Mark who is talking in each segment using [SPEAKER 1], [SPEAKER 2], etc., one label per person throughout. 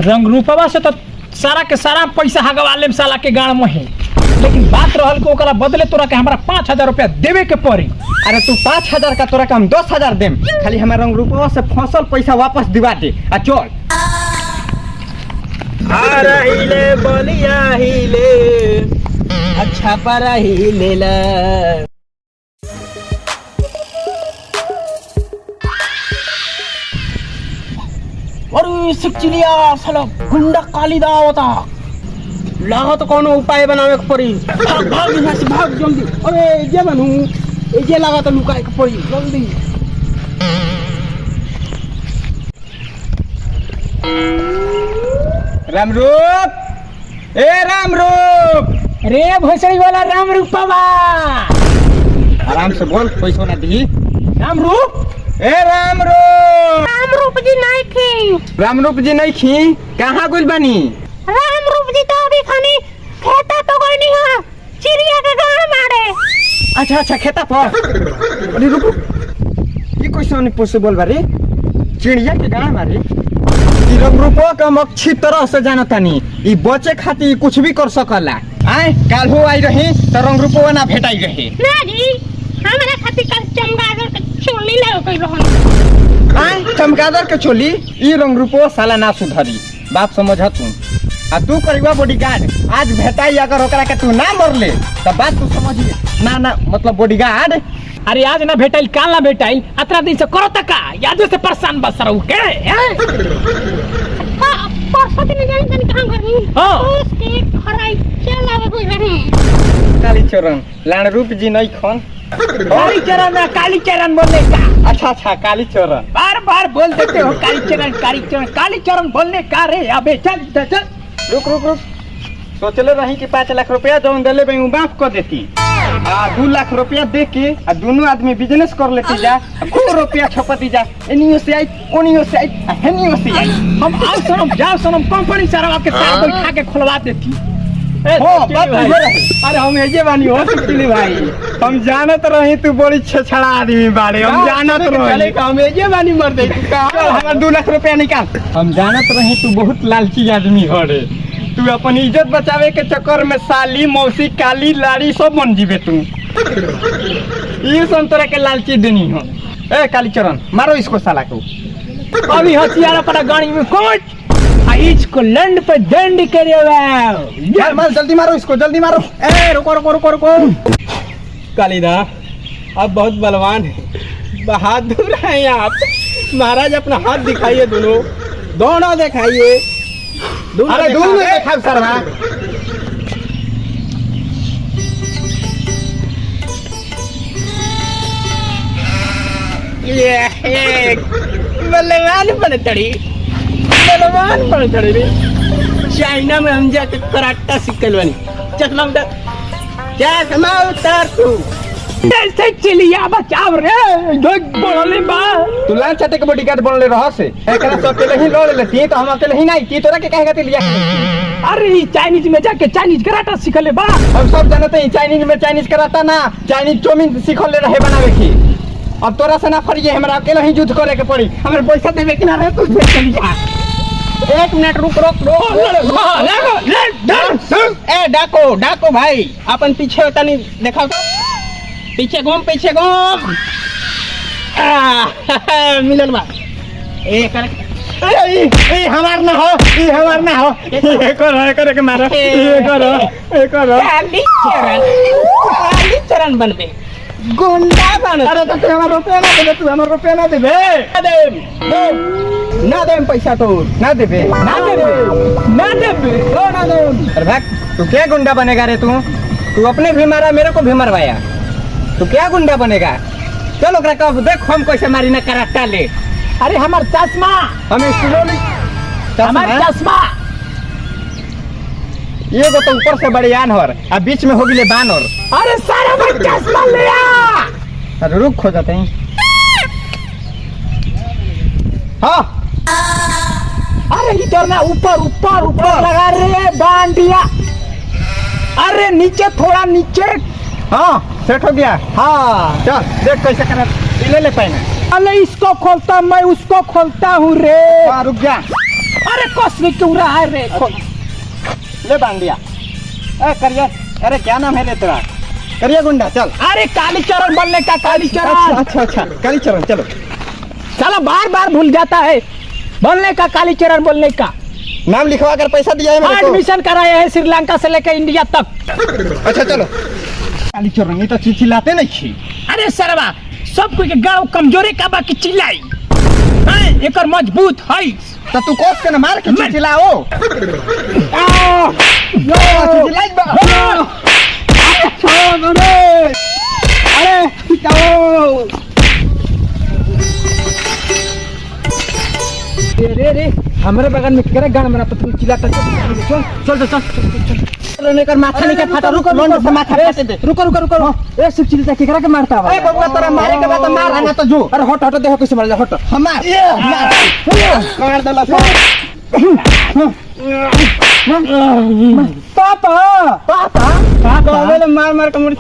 [SPEAKER 1] रंग रूपवा से तो सारा के सारा पैसा हगवा लेम साला के गाँव में है, लेकिन बात रहल के ओकरा बदले तोरा के हमरा 5,000 रुपया देवे के पड़ी।
[SPEAKER 2] अरे तू 5,000 का तोरा के हम 10,000 देम, खाली हमारा रंग रूपवा से फसल पैसा वापस दिवा दे आ चल।
[SPEAKER 3] हिले बलिया हिले अच्छा पर हिले ला। अरे सिकचिलिया साला गुंडा कालिदा होता लगा तो कोनो उपाय बनावे के पड़ी। भाग भाग यहाँ से भाग जल्दी। अरे जे बनू जे लगा तो लुकाए के पड़ी जल्दी।
[SPEAKER 2] रामरूप ए रामरूप,
[SPEAKER 1] रे भोसड़ी वाला राम रूपवा,
[SPEAKER 2] आराम से बोल, कोई सोना दी।
[SPEAKER 1] राम रूप
[SPEAKER 2] ए रामरूप,
[SPEAKER 4] रामरूप जी नहीं थी।
[SPEAKER 2] रामरूप जी नहीं खी, कहाँ गुल बनी?
[SPEAKER 4] रामरूप जी तो अभी खानी खेता तो कोई नहीं है, चिड़िया के गाड़ मारे।
[SPEAKER 2] अच्छा अच्छा खेता पर। अरे रुको, ये कोई सोनी पोसे बोल बारे, चिड़िया के गाना मारे। ई रामरूपवा का हम अच्छी तरह से जानता नहीं, ई बचे खातिर कुछ भी कर सकला। आए काल हो आई रही तो रामरूपवा ना भेटाई रही
[SPEAKER 4] ना जी, हमारा खातिर कल चमगादड़ के चोली ले कोई रहन।
[SPEAKER 2] आए चमगादड़ के चोली, ई रामरूपवा साला ना सुधरी, बात समझ तू। आ तू करीबा बॉडीगार्ड, आज भेटाई अगर ओकरा के तू ना मरले तो बात तू समझिए। ना ना मतलब बॉडीगार्ड,
[SPEAKER 1] अरे आज ना भेटाइल काल ना भेटाइल, अतरा दिन से करो तका यादों से परेशान बस रहू के
[SPEAKER 4] परसों दिन जाने तनी कहां गई।
[SPEAKER 1] हां
[SPEAKER 4] उसके खराई चलावे कोई रहे।
[SPEAKER 2] काली चरण लाणरूप जी नहीं खन।
[SPEAKER 1] काली चरण ना काली चरण बोलने का।
[SPEAKER 2] अच्छा अच्छा काली चरण,
[SPEAKER 1] बार बार बोल देते हो काली चरण काली चरण, काली चरण बोलने का रे। अबे चल चल
[SPEAKER 2] रुक रुक रुक, सोचले रही कि 5 लाख रुपया जो दिले बे माफ कर देती, आ 2 लाख रुपया दे के आ दोनों आदमी बिजनेस कर लेती जा, खूब रुपया छपती जा, एनियो से आई ओनियो से आई हेनियो से आई।
[SPEAKER 1] हम आओ सनम जाओ सनम कंपनी सारा के साथ बैठा के खुलवा देती।
[SPEAKER 2] हो बात ये रही। अरे हम एजे बानी हो सकती भाई, हम जानत रही तू बड़ी छछड़ा आदमी बाड़े, हम जानत रही
[SPEAKER 3] हम जे बानी मर दे का
[SPEAKER 2] हमार 2 लाख रुपया निकाल। हम जानत रही तू बहुत लालची आदमी हो रे, तू अपन इज्जत बचावे के चक्कर में साली मौसी काली लाड़ी सब मन जीवे तू। ये संतरा के लालची देनी हो। ए काली चरण मारो इसको साला को।
[SPEAKER 1] अभी हथियार पड़ा गाड़ी में कोच इसको लंड पे दंड करेगा।
[SPEAKER 2] मार जल्दी मारो इसको, जल्दी मारो।
[SPEAKER 3] ए रुको रुको रुको रुको। कालिदा आप बहुत बलवान हैं, बहादुर हैं आप। महाराज अपना हाथ दिखाइए, दोनों दोनों दिखाइए।
[SPEAKER 2] अरे दोनों देखा सरवा।
[SPEAKER 3] ये बलवान बन चढ़ी, बलवान बन चढ़ी रे। चाइना में हम जाके कराटा सीखल बनी। चश्मा उतार, चश्मा उतार तू।
[SPEAKER 1] ऐसे चिलिया बचाव रे बोले बा।
[SPEAKER 2] तू लाल चटे के बॉडीगार्ड बनले रह से, एकरा से अकेले ही लड़ लेती तो हम अकेले ही नहीं की, तोरा के कहेगा लिया।
[SPEAKER 1] अरे चाइनीज में जाके चाइनीज कराटा सीखले बा।
[SPEAKER 2] हम सब जानते हैं चाइनीज में चाइनीज कराता ना, चाइनीज चाउमीन सीखले रहे बनावे की। अब तोरा से ना फरिए, हमरा अकेले ही युद्ध करे के पड़ी। हमरे पैसा देवे के ना रहे तू चलिया।
[SPEAKER 3] 1 मिनट रुक रुक रुक। ए डाको डाको भाई, अपन पीछे तनी देखा तो, पीछे घूम पीछे घूम। मिलन बा ए कर।
[SPEAKER 2] ए हमार ना हो, ई हमार ना हो। ये करे के मारो, ये करो।
[SPEAKER 3] काली चरण बनबे, गुंडा बन।
[SPEAKER 2] अरे तो तू हमार रुपया ना देबे, तू हमार रुपया ना देबे।
[SPEAKER 3] ना दे पैसा तो
[SPEAKER 2] ना देबे,
[SPEAKER 1] ना दे।
[SPEAKER 2] अरे भाग, तू क्या गुंडा बनेगा रे तू अपने भी मारा, मेरे को भी मरवाया, तू क्या गुंडा बनेगा? चलो कब देख हम कैसे मारी ना कराटा ले।
[SPEAKER 1] अरे हमार चश्मा,
[SPEAKER 2] हमें
[SPEAKER 1] हमार चश्मा
[SPEAKER 2] ये तो ऊपर से बड़ी आनहर अब बीच में होगी ले बानर।
[SPEAKER 1] अरे सारा भाई चश्मा ले आ।
[SPEAKER 2] अरे रुक खो जाते हैं। हाँ
[SPEAKER 1] अरे इधर ना, ऊपर ऊपर ऊपर लगा रे बांडिया। अरे नीचे थोड़ा नीचे।
[SPEAKER 2] हाँ सेट हो गया।
[SPEAKER 1] हाँ
[SPEAKER 2] चल देख कैसे करना, ले ले पाएगा।
[SPEAKER 1] अरे इसको खोलता मैं उसको खोलता हूँ रे।
[SPEAKER 2] हाँ रुक जा।
[SPEAKER 1] अरे कसने क्यों रहा है रे?
[SPEAKER 2] ले बांडिया। करिया, अरे क्या नाम है रे तेरा? करिया गुंडा, चल।
[SPEAKER 1] अरे कालीचरण बोलने का, कालीचरण।
[SPEAKER 2] अच्छा, कालीचरण, चलो।
[SPEAKER 1] चलो, बार बार भूल जाता है बोलने का, कालीचरण बोलने का।
[SPEAKER 2] नाम लिखवा कर पैसा दिया है मेरे को।
[SPEAKER 1] एडमिशन कराया है श्रीलंका से लेकर इंडिया तक।
[SPEAKER 2] अच्छा चलो। कालीचरण ये तो चिल्लाते नहीं छी।
[SPEAKER 1] अरे सरवा, सब कोई के गाँव कमजोरी का बाकी चिल्लाई एक मजबूत है।
[SPEAKER 2] तो तू कोस के न मार के चिल्लाओ।
[SPEAKER 1] रे हमारे बगल में करे गाना बना, तुम चिल्लाता चल कर माथा नहीं फाटा। रुको माथा फाटे दे। रुको ए सिर्फ चिल्लाता के करा के मारता है।
[SPEAKER 2] ए बबुआ तोरा मारे के बाद तो मार आना तो जो।
[SPEAKER 1] अरे हट देखो कैसे मार जा। हट
[SPEAKER 2] हमार मार दला।
[SPEAKER 1] पापा मार के मुड़ी।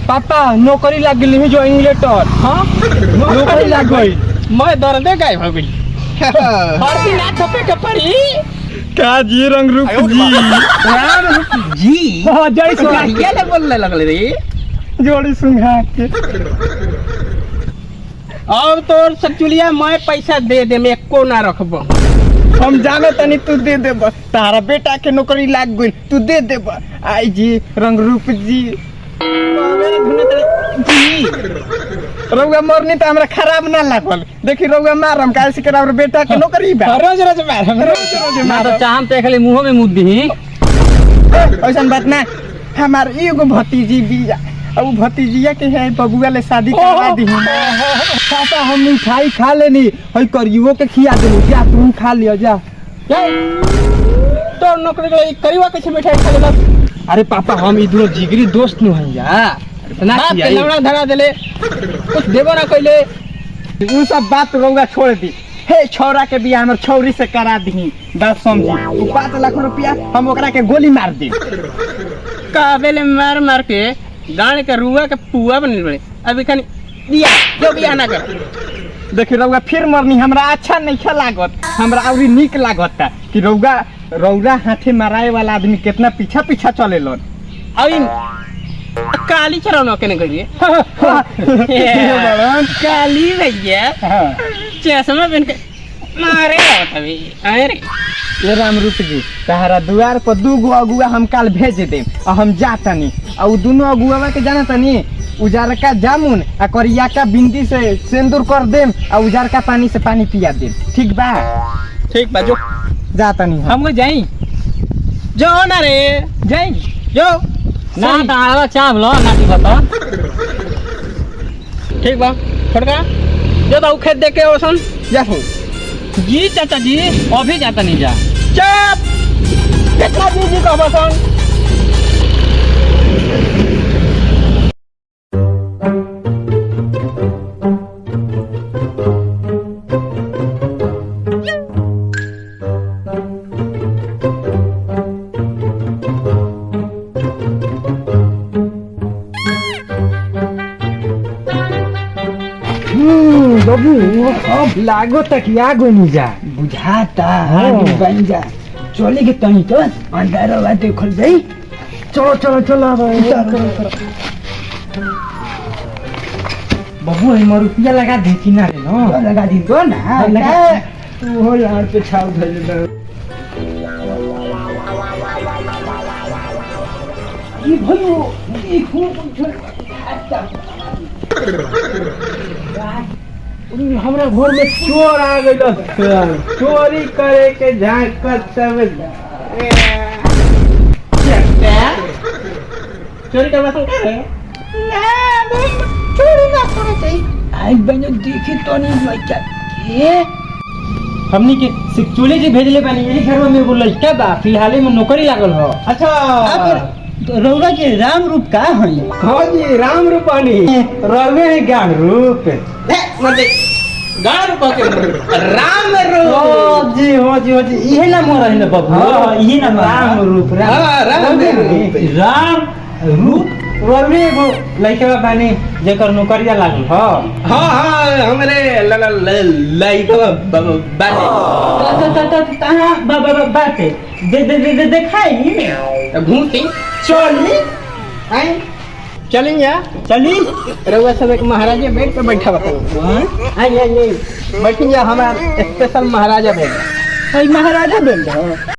[SPEAKER 1] पापा नौकरी लग गई है ज्वाइनिंग लेटर। हाँ नौकरी लग गई। मैं दर्दे गायब हो गई। हर दिन हाथ थपे के पड़ी
[SPEAKER 2] का जी रंग रूप
[SPEAKER 3] जी
[SPEAKER 1] हाँ जय सुना
[SPEAKER 3] क्या ले बोलने लगले रे?
[SPEAKER 2] जोड़ी सुंघा के।
[SPEAKER 3] अब तो सचुलिया मैं पैसा दे दे, मैं एको ना रखबो।
[SPEAKER 2] हम जाने तनी तू दे देब। तारा बेटा के नौकरी लाग गई, तू दे देब। आई जी रंग रूप जी। रउआ मरनी तो हमरा खराब ना लागल। देखी रउआ मारम काहे से हमरा बेटा के नौकरी बा।
[SPEAKER 1] रोज मार
[SPEAKER 3] मैं तो चाहम ते खाली मुंह में मुद्दी ही।
[SPEAKER 2] ऐसन बात ना। हमार एगो भतीजी बिया, अब भतीजिया के है बबुआ ले शादी करवा दी।
[SPEAKER 1] पापा हम मिठाई खा लेनी, हई करियो के खिया देनी। जा तुम खा लियो जा।
[SPEAKER 3] तो नौकरी के करीवा कैसे मिठाई खा लेला?
[SPEAKER 1] अरे पापा हम इधर जिगरी दोस्त नु हैं यार। इतना
[SPEAKER 3] बाप के लवड़ा धरा देले, कुछ देबो ना कइले।
[SPEAKER 2] उ सब बात रउआ छोड़ दी। हे छौरा के बियाह हमर छौरी से करा दी। बात समझी। उ 5 लाख रुपया हम ओकरा के गोली मार दी।
[SPEAKER 3] काबेले मार के गाड़ के रुआ के पुआ बन बड़े। अभी खानी दिया जो बियाह ना कर।
[SPEAKER 2] देखी रउआ फिर मरनी हमरा अच्छा नहीं लागत। हमरा औरी निक लागत कि रउआ हाथे माराए वाला आदमी कितना पीछा चले लो।
[SPEAKER 3] अभी काली चरण के नहीं करिए। काली भैया चश्मा पहन के मारे अभी। अरे
[SPEAKER 2] ये राम रूप जी, तहरा दुआर पर 2 अगुआ हम काल भेज दे। और हम जातनी और दोनों अगुआ के जाना तनी उजारका जामुन आ करियाका बिंदी से सिंदूर कर देम और उजारका पानी से पानी पिया देम। ठीक बा?
[SPEAKER 3] ठीक बा जो
[SPEAKER 2] जातनी
[SPEAKER 1] हम जाई
[SPEAKER 3] जो ना रे
[SPEAKER 1] जाई
[SPEAKER 3] जो
[SPEAKER 1] ना तारा चावल ना की बता।
[SPEAKER 3] ठीक बा छोड़का जो तो खेत देख के ओसन
[SPEAKER 2] जा।
[SPEAKER 1] जी चाचा जी अभी जाता नहीं जा।
[SPEAKER 3] चुप कितना जी का बसन।
[SPEAKER 1] अब लागो तक या गोनी जा बुझाता बन जा। चले के तनी तो अंधारा बा देखल जाई। चलो बबू हम रुपया लगा दे कि ना रे नो लगा दी तो ना लगा तू हो यार पे छाव धर दे। ई भयो ई खूब हमरा घर में चोर आ गइल। चोरी करे के झांकत सब
[SPEAKER 3] चोरी का बसन करे
[SPEAKER 4] चोरी ना करे चाहिए।
[SPEAKER 1] आई बनो देखी तो नहीं लइका के हमनी के सिक्चुली जी भेजले बानी। यही घर में वो लइका बा फिलहाल में नौकरी लागल हो।
[SPEAKER 3] अच्छा
[SPEAKER 1] रउरा के राम रूप का हई? हां जी राम रूपानी रवे है ज्ञान रूप।
[SPEAKER 3] गाड़ रूप के राम रूप।
[SPEAKER 1] हो जी इहे ना मोर है बाबू। हां इहे ना राम रूप।
[SPEAKER 3] राम रूप
[SPEAKER 1] राम रूप
[SPEAKER 3] वो भी एगो लइका बानी जेकर नौकरिया लागल ह
[SPEAKER 5] हाँ हाँ हमारे लइका बाटे
[SPEAKER 3] कहाँ बाटे देखाई
[SPEAKER 5] घूमती
[SPEAKER 3] चली
[SPEAKER 5] आई चलेंगे यार
[SPEAKER 3] चली
[SPEAKER 5] रउआ सब एक महाराजा बेड पे बैठा बताओ आई आई आई बैठिए हमारा स्पेशल महाराजा बेड
[SPEAKER 3] महाराजा बेल